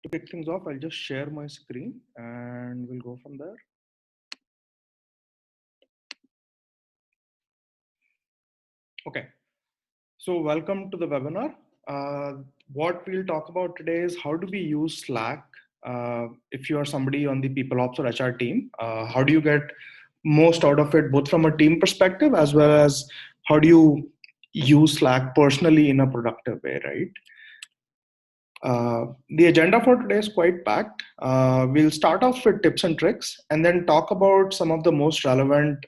To kick things off, I'll just share my screen and we'll go from there. Okay, so welcome to the webinar. What we'll talk about today is how do we use Slack if you are somebody on the people ops or HR team. How do you get most out of it, both from a team perspective as well as how do you use Slack personally in a productive way, right? The agenda for today is quite packed. We'll start off with tips and tricks and then talk about some of the most relevant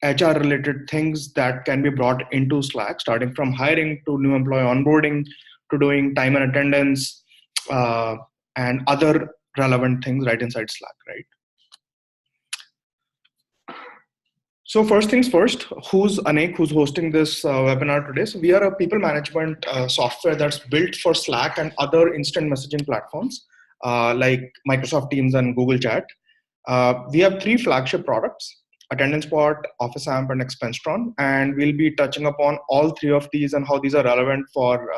HR related things that can be brought into Slack, starting from hiring to new employee onboarding to doing time and attendance and other relevant things right inside Slack, right? So first things first, who's Anek, who's hosting this webinar today? So we are a people management software that's built for Slack and other instant messaging platforms like Microsoft Teams and Google Chat. We have 3 flagship products, Attendance Spot, Office Amp, and Expensetron, and we'll be touching upon all 3 of these and how these are relevant for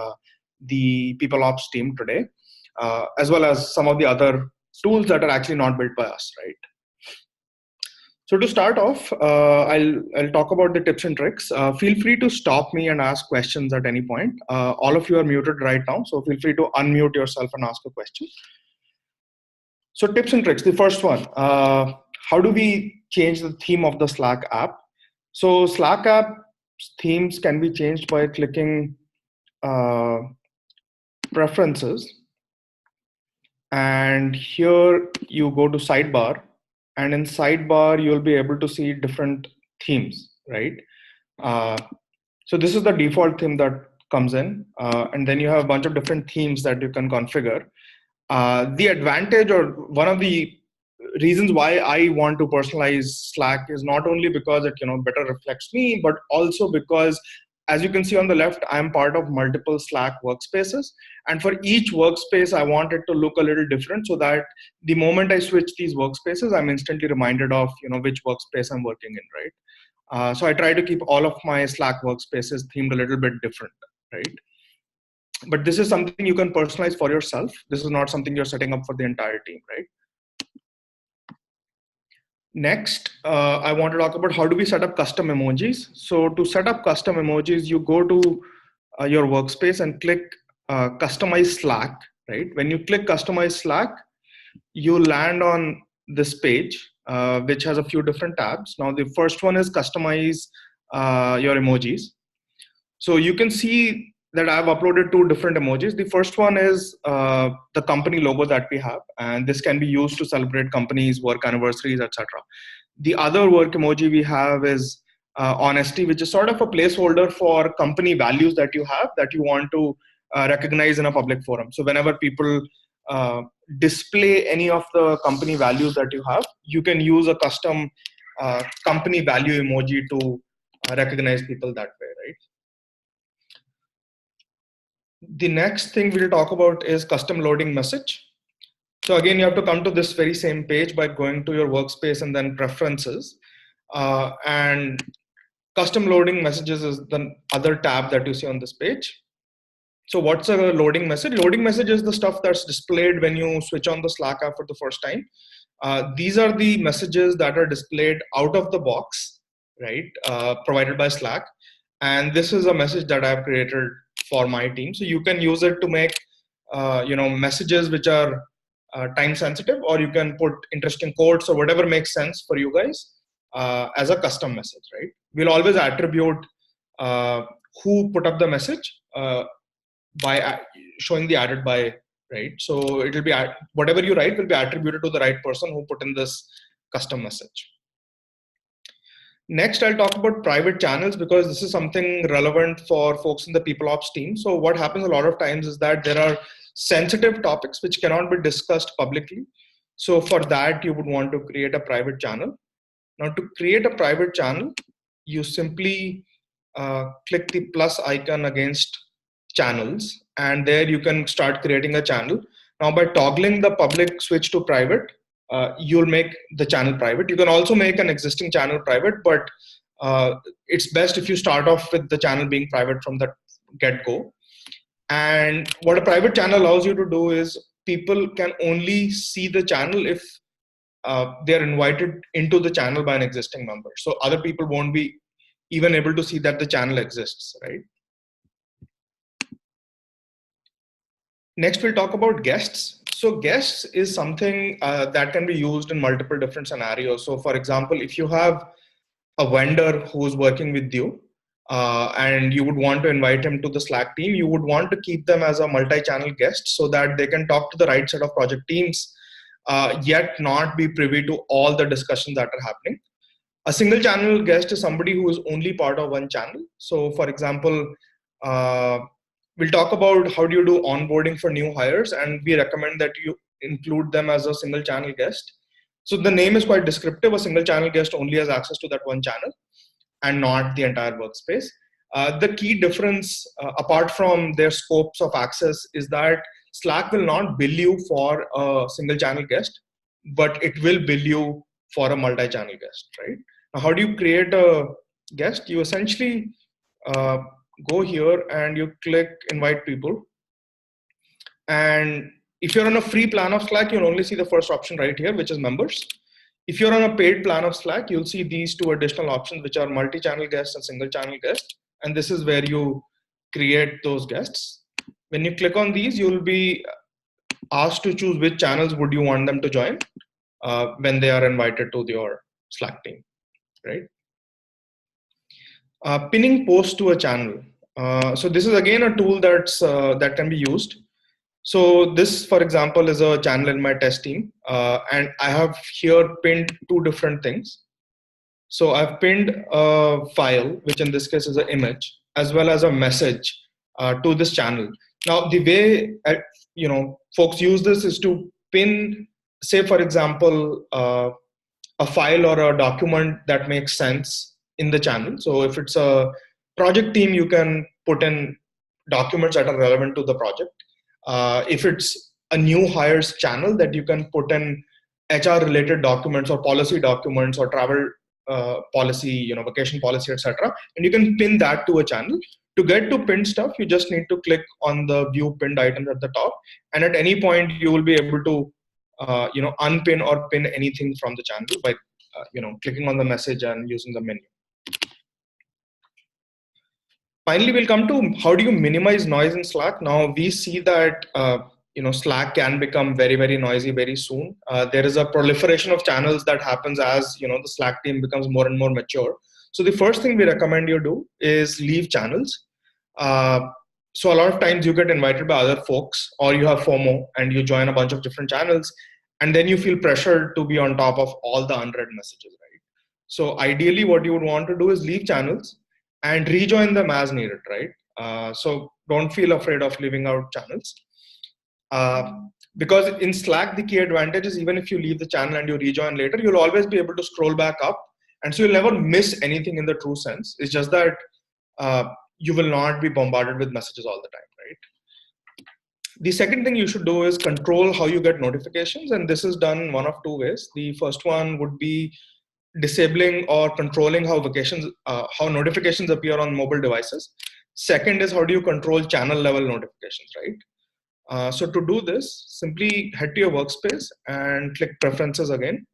the people ops team today, as well as some of the other tools that are actually not built by us, right? So to start off, I'll talk about the tips and tricks. Feel free to stop me and ask questions at any point. All of you are muted right now, so feel free to unmute yourself and ask a question. So tips and tricks. The first one, how do we change the theme of the Slack app? So Slack app themes can be changed by clicking preferences. And here you go to sidebar. And in sidebar, you'll be able to see different themes, right? So this is the default theme that comes in. And then you have a bunch of different themes that you can configure. The advantage or one of the reasons why I want to personalize Slack is not only because it better reflects me, but also because, as you can see on the left, I'm part of multiple Slack workspaces. And for each workspace, I want it to look a little different so that the moment I switch these workspaces, I'm instantly reminded of which workspace I'm working in, right? So I try to keep all of my Slack workspaces themed a little bit different, right? But this is something you can personalize for yourself. This is not something you're setting up for the entire team, right? Next, I want to talk about how do we set up custom emojis. So to set up custom emojis, you go to your workspace and click customize Slack, right? When you click customize Slack, you land on this page, which has a few different tabs. Now, the first one is customize your emojis. So you can see that I've uploaded 2 different emojis. The first one is the company logo that we have, and this can be used to celebrate companies, work anniversaries, etc. The other work emoji we have is honesty, which is sort of a placeholder for company values that you have that you want to recognize in a public forum. So whenever people display any of the company values that you have, you can use a custom company value emoji to recognize people that way, right? The next thing we'll talk about is custom loading message. So again, you have to come to this very same page by going to your workspace and then preferences. And custom loading messages is the other tab that you see on this page. So what's a loading message? Loading message is the stuff that's displayed when you switch on the Slack app for the first time. These are the messages that are displayed out of the box, right? Provided by Slack. And this is a message that I've created for my team. So you can use it to make messages which are time sensitive, or you can put interesting quotes or whatever makes sense for you guys as a custom message, right? We'll always attribute who put up the message by showing the added by, right? So it will be whatever you write will be attributed to the right person who put in this custom message. Next, I'll talk about private channels because this is something relevant for folks in the people ops team. So what happens a lot of times is that there are sensitive topics which cannot be discussed publicly. So for that, you would want to create a private channel. Now to create a private channel, you simply click the plus icon against channels, and there you can start creating a channel. Now by toggling the public switch to private, you'll make the channel private. You can also make an existing channel private, but it's best if you start off with the channel being private from the get-go. And what a private channel allows you to do is people can only see the channel if they're invited into the channel by an existing member. So other people won't be even able to see that the channel exists, right? Next, we'll talk about guests. So guests is something that can be used in multiple different scenarios. So for example, if you have a vendor who's working with you and you would want to invite him to the Slack team, you would want to keep them as a multi-channel guest so that they can talk to the right set of project teams, yet not be privy to all the discussions that are happening. A single channel guest is somebody who is only part of one channel. So for example, uh, we'll talk about how do you do onboarding for new hires, and we recommend that you include them as a single channel guest. So the name is quite descriptive. A single channel guest only has access to that one channel and not the entire workspace. The key difference, apart from their scopes of access, is that Slack will not bill you for a single channel guest, but it will bill you for a multi-channel guest, right? Now, how do you create a guest? You essentially uh, go here and you click invite people. And if you're on a free plan of Slack, you'll only see the first option right here, which is members. If you're on a paid plan of Slack, you'll see these two additional options, which are multi-channel guests and single channel guest. And this is where you create those guests. When you click on these, you'll be asked to choose which channels would you want them to join when they are invited to your Slack team, right? Pinning posts to a channel. So this is again a tool that can be used. So this, for example, is a channel in my test team, and I have here pinned two different things. So I've pinned a file, which in this case is an image, as well as a message to this channel. Now, the way folks use this is to pin, say, for example, a file or a document that makes sense in the channel. So if it's a project team, you can put in documents that are relevant to the project. If it's a new hires channel, that you can put in HR related documents or policy documents or travel policy, vacation policy, etc. And you can pin that to a channel. To get to pinned stuff, you just need to click on the view pinned items at the top. And at any point, you will be able to unpin or pin anything from the channel by clicking on the message and using the menu. Finally, we'll come to how do you minimize noise in Slack. Now we see that Slack can become very, very noisy very soon. There is a proliferation of channels that happens as the Slack team becomes more and more mature. So the first thing we recommend you do is leave channels. So a lot of times you get invited by other folks, or you have FOMO and you join a bunch of different channels, and then you feel pressured to be on top of all the unread messages, right? So ideally, what you would want to do is leave channels and rejoin them as needed, right? So don't feel afraid of leaving out channels. Because in Slack, the key advantage is even if you leave the channel and you rejoin later, you'll always be able to scroll back up. And so you'll never miss anything in the true sense. It's just that you will not be bombarded with messages all the time, right? The second thing you should do is control how you get notifications. And this is done one of two ways. The first one would be disabling or controlling how notifications appear on mobile devices. Second is how do you control channel level notifications, right? So to do this, simply head to your workspace and click Preferences again.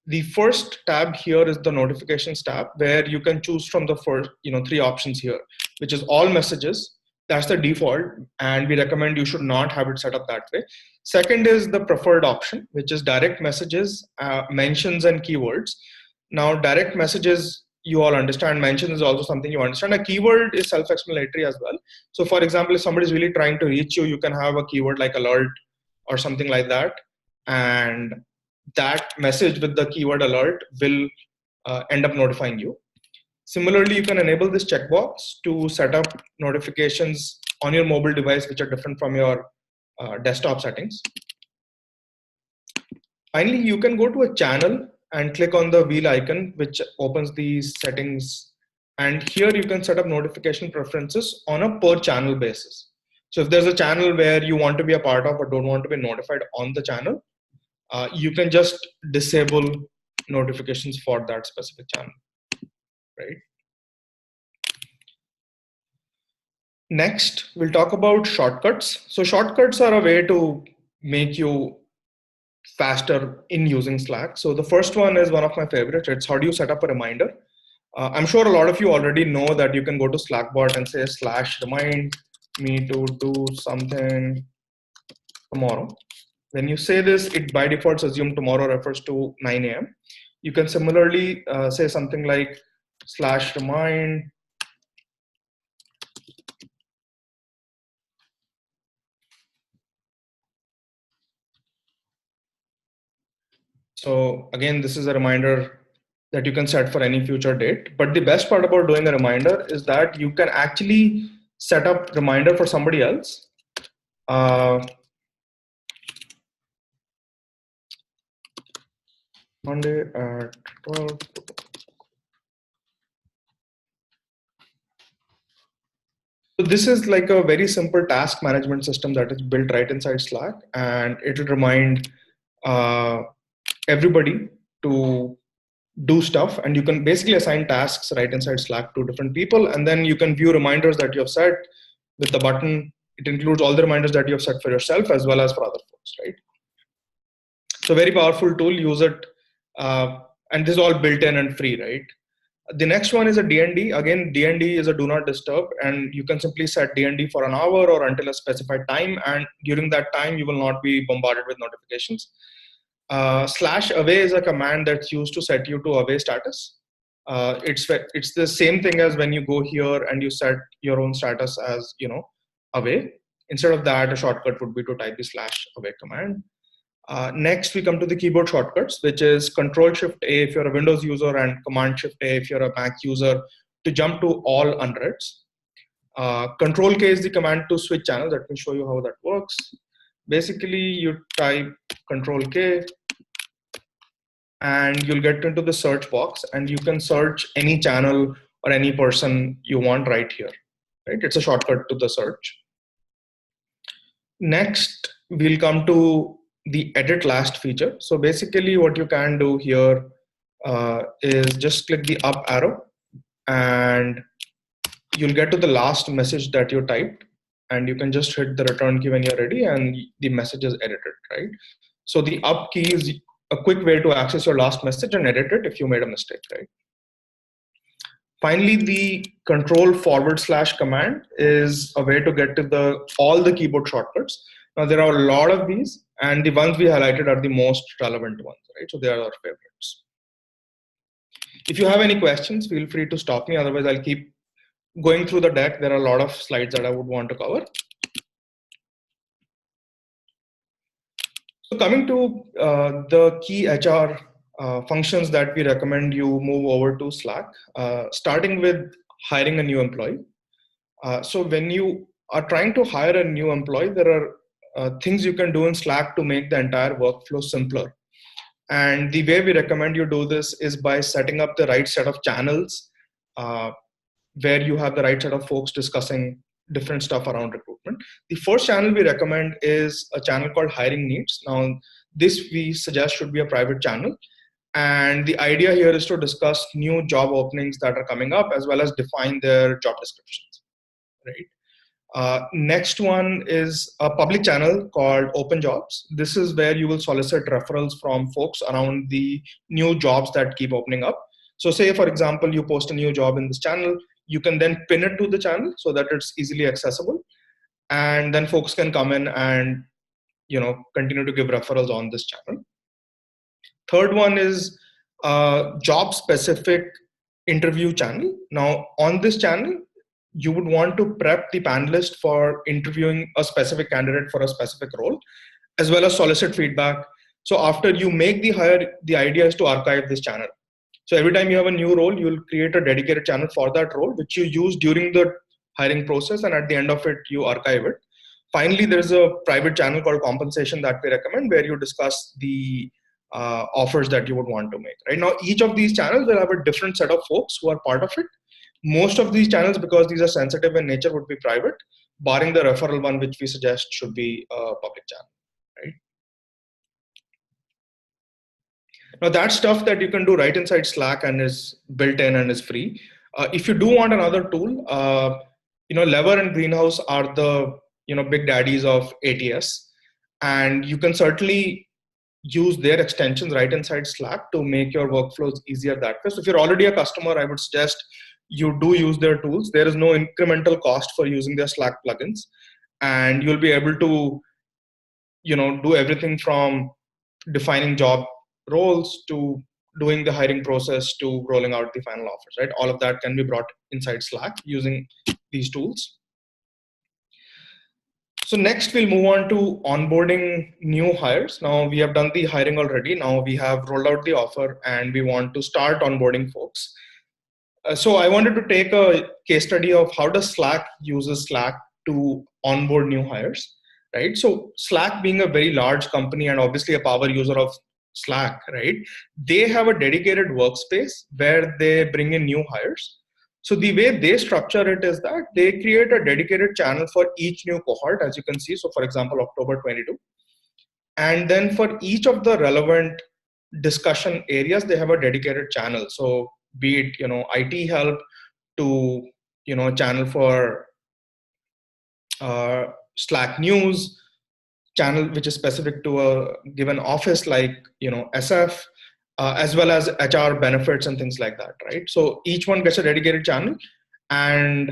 The first tab here is the Notifications tab, where you can choose from the first, three options here, which is all messages. That's the default, and we recommend you should not have it set up that way. Second is the preferred option, which is direct messages, mentions, and keywords. Now, direct messages, you all understand. Mentions is also something you understand. A keyword is self-explanatory as well. So for example, if somebody is really trying to reach you, you can have a keyword like alert or something like that. And that message with the keyword alert will end up notifying you. Similarly, you can enable this checkbox to set up notifications on your mobile device, which are different from your desktop settings. Finally, you can go to a channel and click on the wheel icon, which opens these settings. And here you can set up notification preferences on a per channel basis. So if there's a channel where you want to be a part of but don't want to be notified on the channel, you can just disable notifications for that specific channel, right? Next, we'll talk about shortcuts. So shortcuts are a way to make you faster in using Slack. So the first one is one of my favorites. It's how do you set up a reminder? I'm sure a lot of you already know that you can go to Slackbot and say /remind me to do something tomorrow. When you say this, it by default assume tomorrow refers to 9 a.m. You can similarly say something like /remind. So again, this is a reminder that you can set for any future date. But the best part about doing a reminder is that you can actually set up reminder for somebody else. Monday at 12. So this is like a very simple task management system that is built right inside Slack, and it will remind uh, everybody to do stuff. And you can basically assign tasks right inside Slack to different people, and then you can view reminders that you have set with the button. It includes all the reminders that you have set for yourself as well as for other folks, right? So very powerful tool. Use it, and this is all built in and free, right? The next one is a DND. Again, DND is a do not disturb, and you can simply set DND for an hour or until a specified time. And during that time, you will not be bombarded with notifications. /away is a command that's used to set you to away status. It's the same thing as when you go here and you set your own status as away. Instead of that, a shortcut would be to type the /away command. Next, we come to the keyboard shortcuts, which is Control Shift A if you're a Windows user and Command Shift A if you're a Mac user to jump to all unreads. Control K is the command to switch channel. Let me show you how that works. Basically, you type Control K and you'll get into the search box and you can search any channel or any person you want right here. Right? It's a shortcut to the search. Next, we'll come to the edit last feature. So basically what you can do here is just click the up arrow and you'll get to the last message that you typed, and you can just hit the return key when you're ready and the message is edited, right? So the up key is a quick way to access your last message and edit it if you made a mistake, right? Finally, the control / command is a way to get to all the keyboard shortcuts. Now there are a lot of these, and the ones we highlighted are the most relevant ones, right? So they are our favorites. If you have any questions, feel free to stop me. Otherwise, I'll keep going through the deck. There are a lot of slides that I would want to cover. So coming to the key HR functions that we recommend you move over to Slack, starting with hiring a new employee. So when you are trying to hire a new employee, there are things you can do in Slack to make the entire workflow simpler. And the way we recommend you do this is by setting up the right set of channels where you have the right set of folks discussing different stuff around recruitment. The first channel we recommend is a channel called Hiring Needs. Now, this we suggest should be a private channel. And the idea here is to discuss new job openings that are coming up as well as define their job descriptions, right? Next one is a public channel called Open Jobs. This is where you will solicit referrals from folks around the new jobs that keep opening up. So say, for example, you post a new job in this channel, you can then pin it to the channel so that it's easily accessible. And then folks can come in and continue to give referrals on this channel. Third one is a job-specific interview channel. Now, on this channel, you would want to prep the panelist for interviewing a specific candidate for a specific role, as well as solicit feedback. So after you make the hire, the idea is to archive this channel. So every time you have a new role, you'll create a dedicated channel for that role, which you use during the hiring process, and at the end of it, you archive it. Finally, there's a private channel called Compensation that we recommend, where you discuss the offers that you would want to make. Right now, each of these channels will have a different set of folks who are part of it. Most of these channels, because these are sensitive in nature, would be private, barring the referral one, which we suggest should be a public channel. Right? Now, that's stuff that you can do right inside Slack and is built in and is free. If you do want another tool, Lever and Greenhouse are the big daddies of ATS, and you can certainly use their extensions right inside Slack to make your workflows easier that way. So if you're already a customer, I would suggest you do use their tools. There is no incremental cost for using their Slack plugins, and you'll be able to do everything from defining job roles to doing the hiring process to rolling out the final offers, right? All of that can be brought inside Slack using these tools. So next we'll move on to onboarding new hires. Now we have done the hiring already. Now we have rolled out the offer and we want to start onboarding folks. So I wanted to take a case study of how does Slack uses Slack to onboard new hires, right? So Slack being a very large company and obviously a power user of Slack, right? They have a dedicated workspace where they bring in new hires. So the way they structure it is that they create a dedicated channel for each new cohort, as you can see. So for example, October 22. And then for each of the relevant discussion areas, they have a dedicated channel. So be it, IT help to, channel for Slack news, channel which is specific to a given office like, SF, as well as HR benefits and things like that, right? So each one gets a dedicated channel. And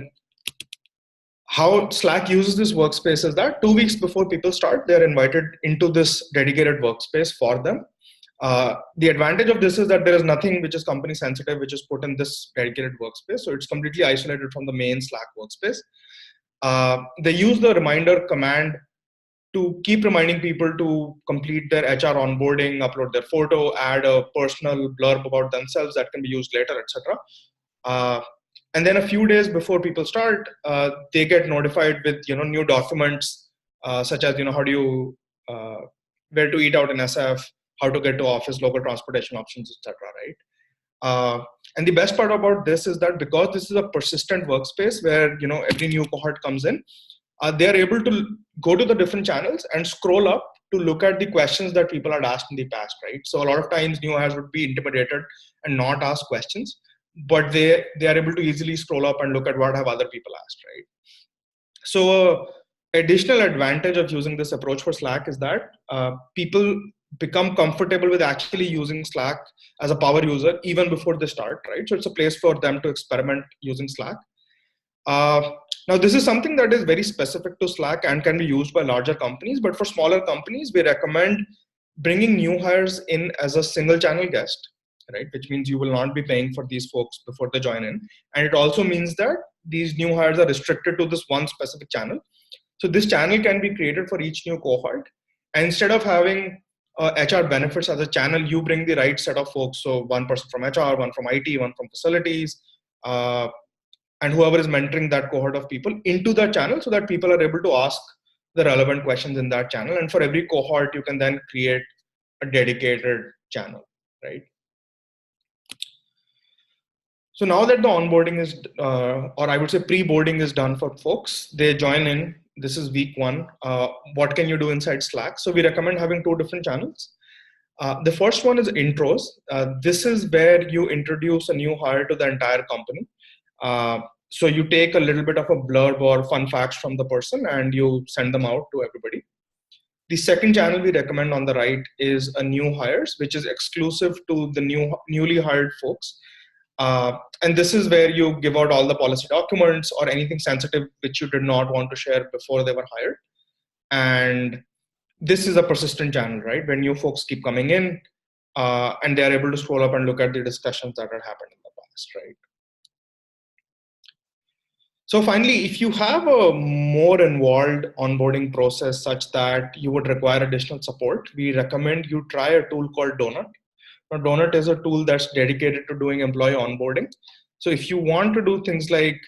how Slack uses this workspace is that 2 weeks before people start, they're invited into this dedicated workspace for them. The advantage of this is that there is nothing which is company sensitive, which is put in this dedicated workspace. So it's completely isolated from the main Slack workspace. They use the reminder command to keep reminding people to complete their HR onboarding, upload their photo, add a personal blurb about themselves that can be used later, etc. And then a few days before people start, they get notified with new documents, such as how do you where to eat out in SF, how to get to office, local transportation options, etc. Right? And the best part about this is that because this is a persistent workspace where every new cohort comes in, they are able to go to the different channels and scroll up to look at the questions that people had asked in the past, right? So a lot of times new hires would be intimidated and not ask questions, but they are able to easily scroll up and look at what have other people asked, right? So additional advantage of using this approach for Slack is that people become comfortable with actually using Slack as a power user even before they start, right? So it's a place for them to experiment using Slack. Now, this is something that is very specific to Slack and can be used by larger companies, but for smaller companies, we recommend bringing new hires in as a single channel guest, right? Which means you will not be paying for these folks before they join in. And it also means that these new hires are restricted to this one specific channel. So this channel can be created for each new cohort. And instead of having HR benefits as a channel, you bring the right set of folks. So one person from HR, one from IT, one from facilities, and whoever is mentoring that cohort of people into that channel so that people are able to ask the relevant questions in that channel. And for every cohort, you can then create a dedicated channel, right? So now that the onboarding is, or I would say pre-boarding is done for folks, they join in. This is week 1. What can you do inside Slack? So we recommend having 2 different channels. The first one is intros. This is where you introduce a new hire to the entire company. So you take a little bit of a blurb or fun facts from the person and you send them out to everybody. The second channel we recommend on the right is a new hires, which is exclusive to the newly hired folks. And this is where you give out all the policy documents or anything sensitive which you did not want to share before they were hired. And this is a persistent channel, right? When new folks keep coming in and they're able to scroll up and look at the discussions that had happened in the past, right? So finally, if you have a more involved onboarding process such that you would require additional support, we recommend you try a tool called Donut. Now, Donut is a tool that's dedicated to doing employee onboarding. So if you want to do things like,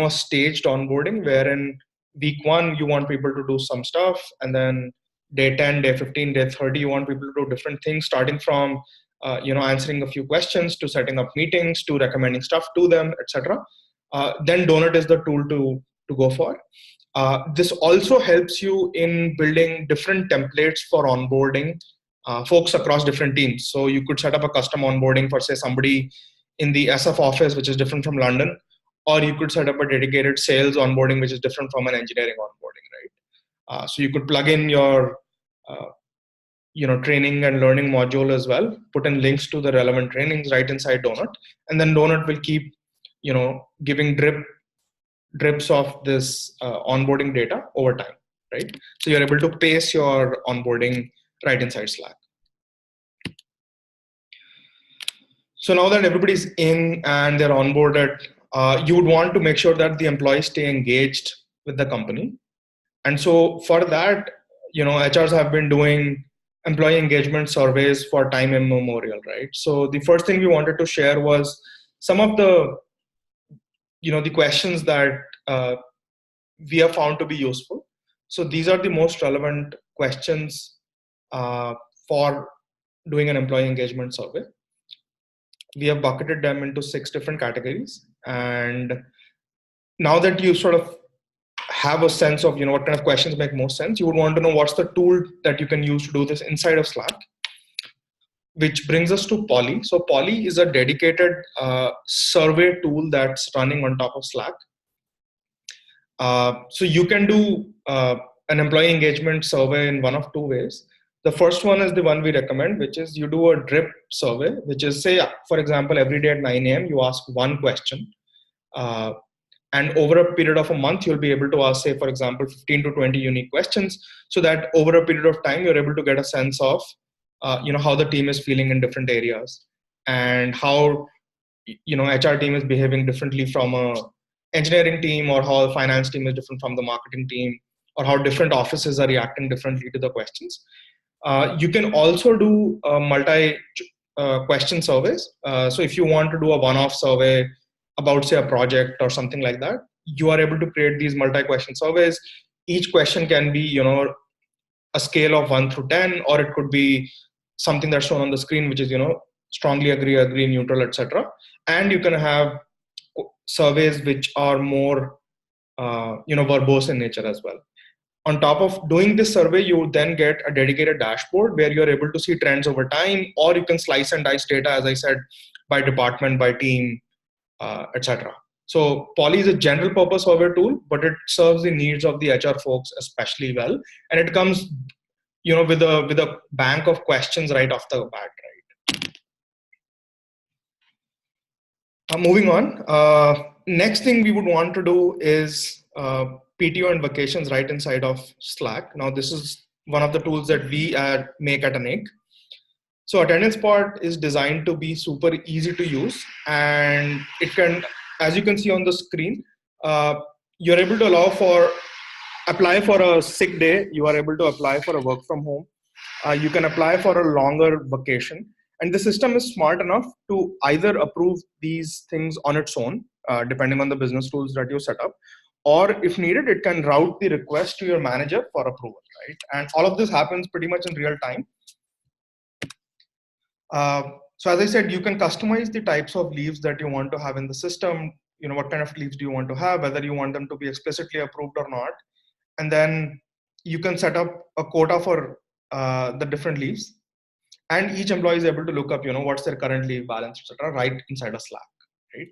staged onboarding, wherein week 1, you want people to do some stuff, and then day 10, day 15, day 30, you want people to do different things, starting from, answering a few questions to setting up meetings to recommending stuff to them, etc. Then Donut is the tool to go for. This also helps you in building different templates for onboarding folks across different teams. So you could set up a custom onboarding for, say, somebody in the SF office, which is different from London, or you could set up a dedicated sales onboarding, which is different from an engineering onboarding, right? So you could plug in your training and learning module as well, put in links to the relevant trainings right inside Donut, and then Donut will keep giving drips of this onboarding data over time, right? So you're able to pace your onboarding right inside Slack. So now that everybody's in and they're onboarded, you would want to make sure that the employees stay engaged with the company. And so for that, HRs have been doing employee engagement surveys for time immemorial, right? So the first thing we wanted to share was some of the, the questions that we have found to be useful. So these are the most relevant questions for doing an employee engagement survey. We have bucketed them into 6 different categories. And now that you sort of have a sense of what kind of questions make most sense, you would want to know what's the tool that you can use to do this inside of Slack, which brings us to Poly. So Poly is a dedicated survey tool that's running on top of Slack. So you can do an employee engagement survey in one of 2 ways. The first one is the one we recommend, which is you do a drip survey, which is, say, for example, every day at 9 a.m., you ask one question. And over a period of a month, you'll be able to ask, say, for example, 15 to 20 unique questions, so that over a period of time, you're able to get a sense of, how the team is feeling in different areas, and how, HR team is behaving differently from a engineering team, or how the finance team is different from the marketing team, or how different offices are reacting differently to the questions. You can also do multi-question surveys. So if you want to do a one-off survey about, say, a project or something like that, you are able to create these multi-question surveys. Each question can be, a scale of 1 through 10, or it could be something that's shown on the screen, which is, strongly agree, neutral, etc. And you can have surveys which are more, verbose in nature as well. On top of doing this survey, you then get a dedicated dashboard where you're able to see trends over time, or you can slice and dice data, as I said, by department, by team, etc. So Poly is a general purpose survey tool, but it serves the needs of the HR folks especially well. And it comes, with a bank of questions right off the bat, right? Moving on. Next thing we would want to do is PTO and Vacations right inside of Slack. Now, this is one of the tools that we make at Anik. So Attendance Pod is designed to be super easy to use, and it can, as you can see on the screen, you're able to apply for a sick day. You are able to apply for a work from home. You can apply for a longer vacation. And the system is smart enough to either approve these things on its own, depending on the business rules that you set up, or if needed, it can route the request to your manager for approval, right? And all of this happens pretty much in real time. So as I said, you can customize the types of leaves that you want to have in the system. What kind of leaves do you want to have, whether you want them to be explicitly approved or not. And then you can set up a quota for the different leaves. And each employee is able to look up, what's their current leave balance, etc., right inside a Slack, right?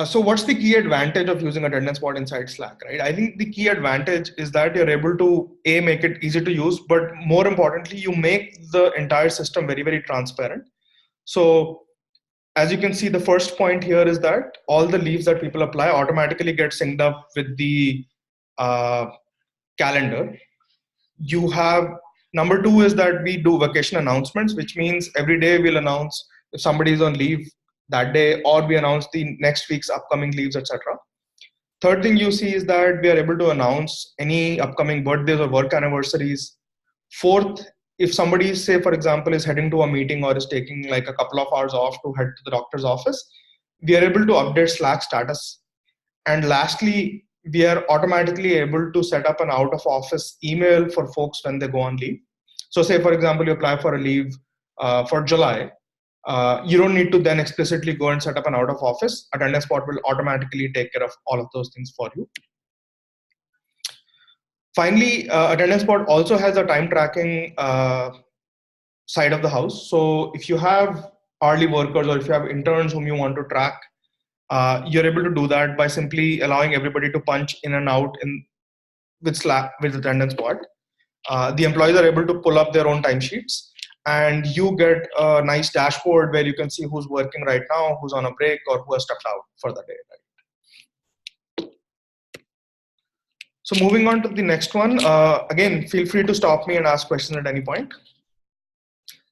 So what's the key advantage of using Attendance Pod inside Slack, right? I think the key advantage is that you're able to, A, make it easy to use, but more importantly, you make the entire system very, very transparent. So as you can see, the first point here is that all the leaves that people apply automatically get synced up with the calendar. You have, number 2 is that we do vacation announcements, which means every day we'll announce if somebody is on leave that day, or we announce the next week's upcoming leaves, etc. Third thing you see is that we are able to announce any upcoming birthdays or work anniversaries. Fourth, if somebody, say, for example, is heading to a meeting or is taking like a couple of hours off to head to the doctor's office, we are able to update Slack status. And lastly, we are automatically able to set up an out of office email for folks when they go on leave. So say, for example, you apply for a leave for July. You don't need to then explicitly go and set up an out of office. Attendance Pod will automatically take care of all of those things for you. Finally, Attendance Pod also has a time tracking side of the house. So if you have hourly workers or if you have interns whom you want to track, You're able to do that by simply allowing everybody to punch in and out with Slack with attendance bot. The employees are able to pull up their own timesheets, and you get a nice dashboard where you can see who's working right now, who's on a break, or who has stepped out for the day. Right? So moving on to the next one. Again, feel free to stop me and ask questions at any point.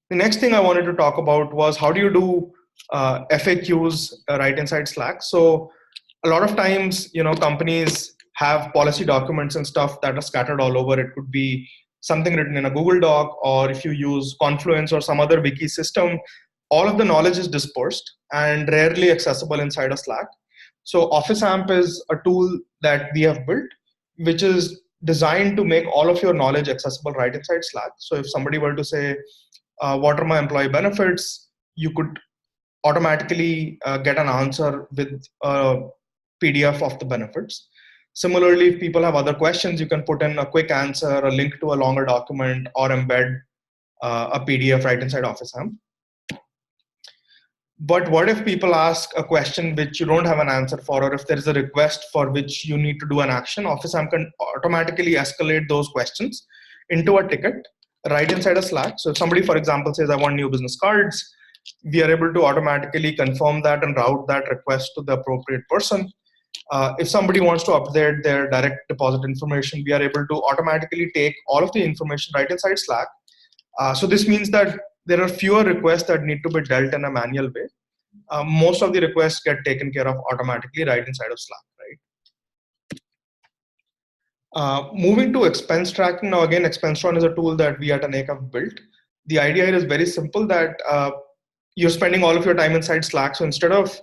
The next thing I wanted to talk about was how do you do FAQs right inside Slack. So a lot of times, companies have policy documents and stuff that are scattered all over. It could be something written in a Google Doc, or if you use Confluence or some other wiki system, all of the knowledge is dispersed and rarely accessible inside a Slack. So Office AMP is a tool that we have built, which is designed to make all of your knowledge accessible right inside Slack. So if somebody were to say, what are my employee benefits, you could automatically get an answer with a PDF of the benefits. Similarly, if people have other questions, you can put in a quick answer, a link to a longer document, or embed a PDF right inside Office AMP. But what if people ask a question which you don't have an answer for, or if there is a request for which you need to do an action? Office AMP can automatically escalate those questions into a ticket right inside a Slack. So if somebody, for example, says, I want new business cards, we are able to automatically confirm that and route that request to the appropriate person. If somebody wants to update their direct deposit information, we are able to automatically take all of the information right inside Slack. So this means that there are fewer requests that need to be dealt in a manual way. Most of the requests get taken care of automatically right inside of Slack, right? Moving to expense tracking. Now again, ExpenseTron is a tool that we at Aneka have built. The idea here is very simple, that you're spending all of your time inside Slack. So instead of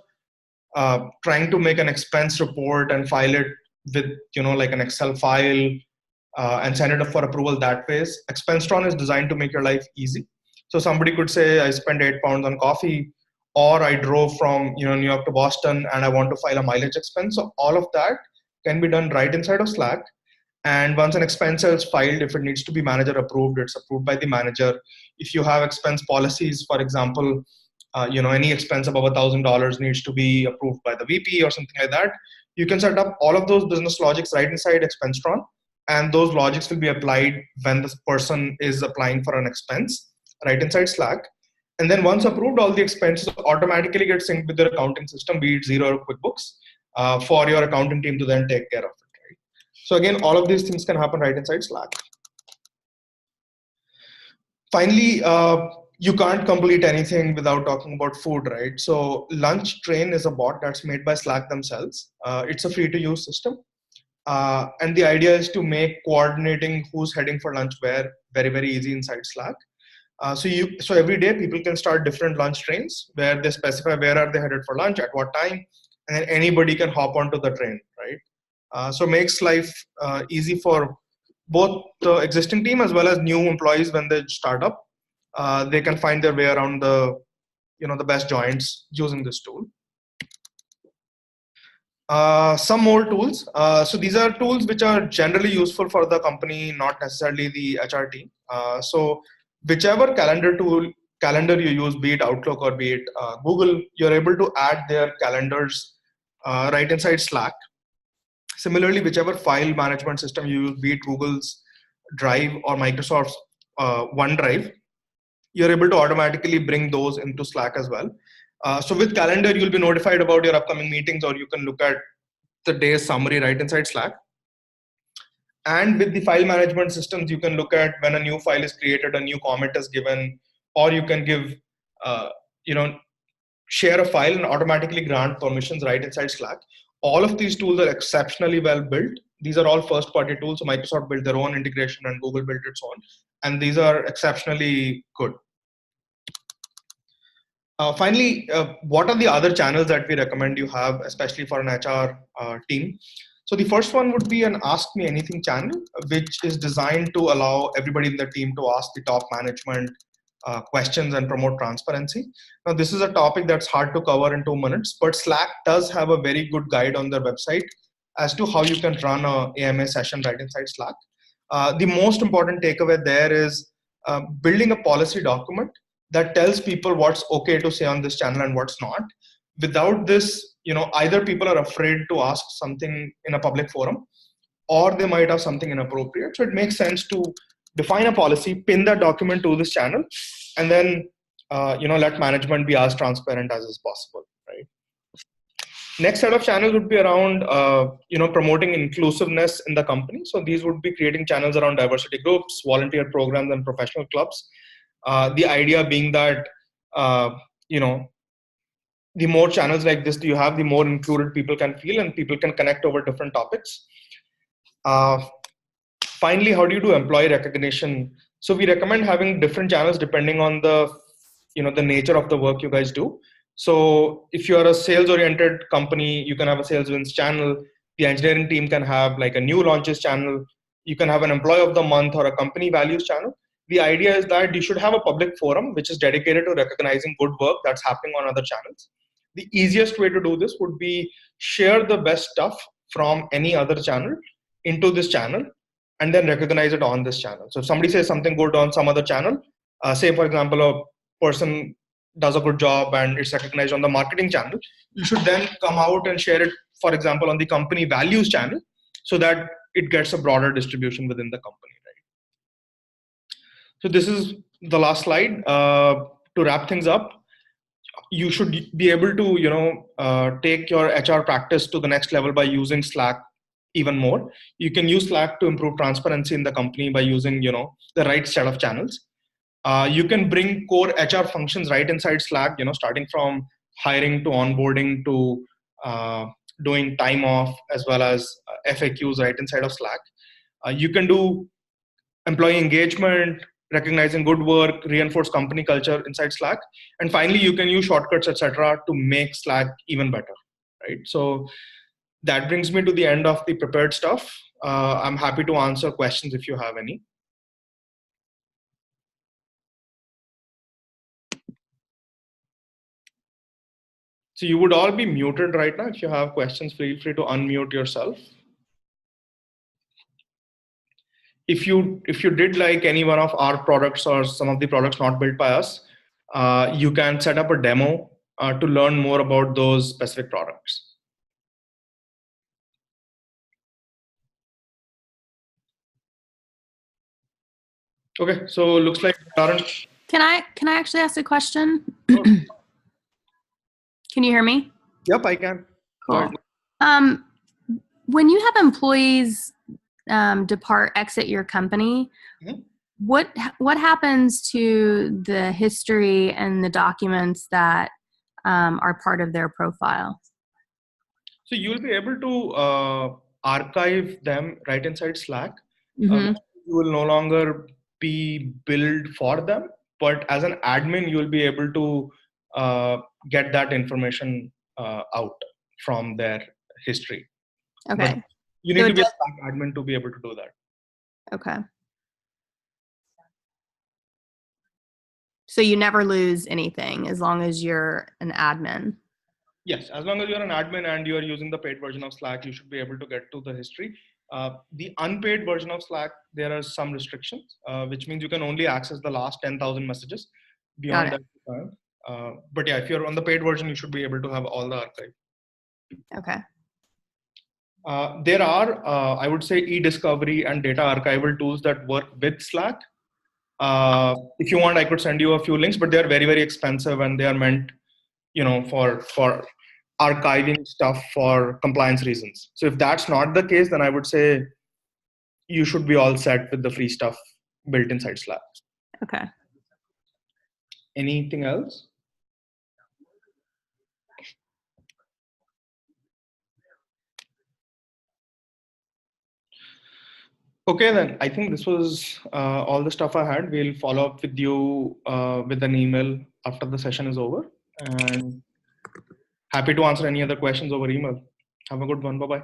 trying to make an expense report and file it with, like an Excel file and send it up for approval that way, ExpenseTron is designed to make your life easy. So somebody could say, I spent £8 on coffee, or I drove from New York to Boston and I want to file a mileage expense. So all of that can be done right inside of Slack. And once an expense is filed, if it needs to be manager approved, it's approved by the manager. If you have expense policies, for example, any expense above $1,000 needs to be approved by the VP or something like that, you can set up all of those business logics right inside ExpenseTron, and those logics will be applied when this person is applying for an expense right inside Slack. And then once approved, all the expenses automatically get synced with their accounting system, be it Xero or QuickBooks, for your accounting team to then take care of it. Right? So again, all of these things can happen right inside Slack. Finally, you can't complete anything without talking about food, right? So Lunch Train is a bot that's made by Slack themselves. It's a free-to-use system. And the idea is to make coordinating who's heading for lunch where very, very easy inside Slack. So every day people can start different lunch trains where they specify where are they headed for lunch, at what time, and then anybody can hop onto the train, right? So it makes life easy for both the existing team as well as new employees. When they start up, they can find their way around the best joints using this tool. Some more tools. So these are tools which are generally useful for the company, not necessarily the HR team. So whichever calendar you use, be it Outlook or be it Google, you're able to add their calendars right inside Slack. Similarly, whichever file management system you use, be it Google's Drive or Microsoft's OneDrive, you're able to automatically bring those into Slack as well. So with calendar, you'll be notified about your upcoming meetings, or you can look at the day's summary right inside Slack. And with the file management systems, you can look at when a new file is created, a new comment is given, or you can give, share a file and automatically grant permissions right inside Slack. All of these tools are exceptionally well built. These are all first-party tools. So Microsoft built their own integration and Google built its own. And these are exceptionally good. Finally, what are the other channels that we recommend you have, especially for an HR team? So the first one would be an Ask Me Anything channel, which is designed to allow everybody in the team to ask the top management questions and promote transparency. Now, this is a topic that's hard to cover in 2 minutes, but Slack does have a very good guide on their website as to how you can run an AMA session right inside Slack. The most important takeaway there is building a policy document that tells people what's okay to say on this channel and what's not. Without this, either people are afraid to ask something in a public forum, or they might have something inappropriate. So it makes sense to define a policy, pin that document to this channel, and then let management be as transparent as is possible, right? Next set of channels would be around promoting inclusiveness in the company. So these would be creating channels around diversity groups, volunteer programs, and professional clubs. The idea being that the more channels like this you have, the more included people can feel and people can connect over different topics. Finally, how do you do employee recognition? So we recommend having different channels depending on the nature of the work you guys do. So if you're a sales oriented company, you can have a sales wins channel. The engineering team can have like a new launches channel. You can have an employee of the month or a company values channel. The idea is that you should have a public forum which is dedicated to recognizing good work that's happening on other channels. The easiest way to do this would be share the best stuff from any other channel into this channel and then recognize it on this channel. So if somebody says something good on some other channel, say for example, a person does a good job and it's recognized on the marketing channel, you should then come out and share it, for example, on the company values channel so that it gets a broader distribution within the company, right? So this is the last slide. To wrap things up, you should be able to take your HR practice to the next level by using Slack even more. You can use Slack to improve transparency in the company by using the right set of channels. You can bring core HR functions right inside Slack, starting from hiring to onboarding to doing time off, as well as FAQs right inside of Slack. You can do employee engagement, recognizing good work, reinforce company culture inside Slack. And finally, you can use shortcuts, etc., to make Slack even better, right? So that brings me to the end of the prepared stuff. I'm happy to answer questions if you have any. So you would all be muted right now. If you have questions, feel free to unmute yourself. If you did like any one of our products or some of the products not built by us, you can set up a demo to learn more about those specific products. Okay, so looks like aren't. Can I actually ask a question? Oh. Can you hear me? Yep, I can. Cool. When you have employees exit your company, mm-hmm. what happens to the history and the documents that are part of their profile? So you'll be able to archive them right inside Slack. Mm-hmm. You will no longer be billed for them, but as an admin, you'll be able to get that information out from their history. Okay. But you need to be a Slack admin to be able to do that. Okay. So you never lose anything as long as you're an admin? Yes, as long as you're an admin and you're using the paid version of Slack, you should be able to get to the history. The unpaid version of Slack, there are some restrictions, which means you can only access the last 10,000 messages. Beyond that, you can't. But yeah, if you're on the paid version, you should be able to have all the archive. Okay. There are, I would say, e-discovery and data archival tools that work with Slack. If you want, I could send you a few links, but they're very, very expensive and they are meant, for archiving stuff for compliance reasons. So if that's not the case, then I would say you should be all set with the free stuff built inside Slack. Okay. Anything else? Okay, then I think this was all the stuff I had. We'll follow up with you with an email after the session is over. And happy to answer any other questions over email. Have a good one. Bye-bye.